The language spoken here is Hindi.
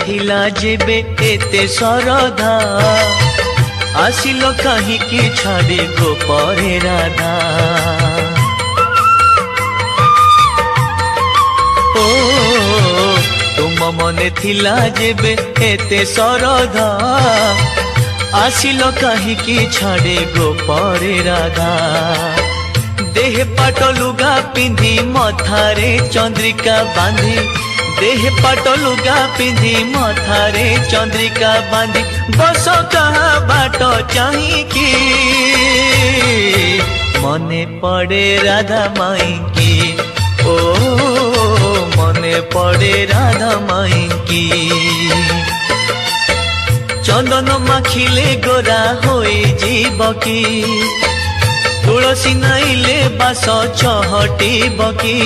थिला जेबे एते सरधा आसिलो कहिकी छाड़ी गो परे राधा। ओ तुम मने थिला जेबे एते सरधा आसिलो कहिकी छाड़े गो परे राधा। देह पाट लुगा पिंधी मथारे चंद्रिका बांधी देह पाट लुगा पिंधी मथारे चंद्रिका बांधी बस कहा बाट चाहिकी मने पड़े राधा माई की। ओ मने पड़े राधा माई की। चंदन माखिले गोरा होई जीव की तुलसी नाइले बास चहटी बकी।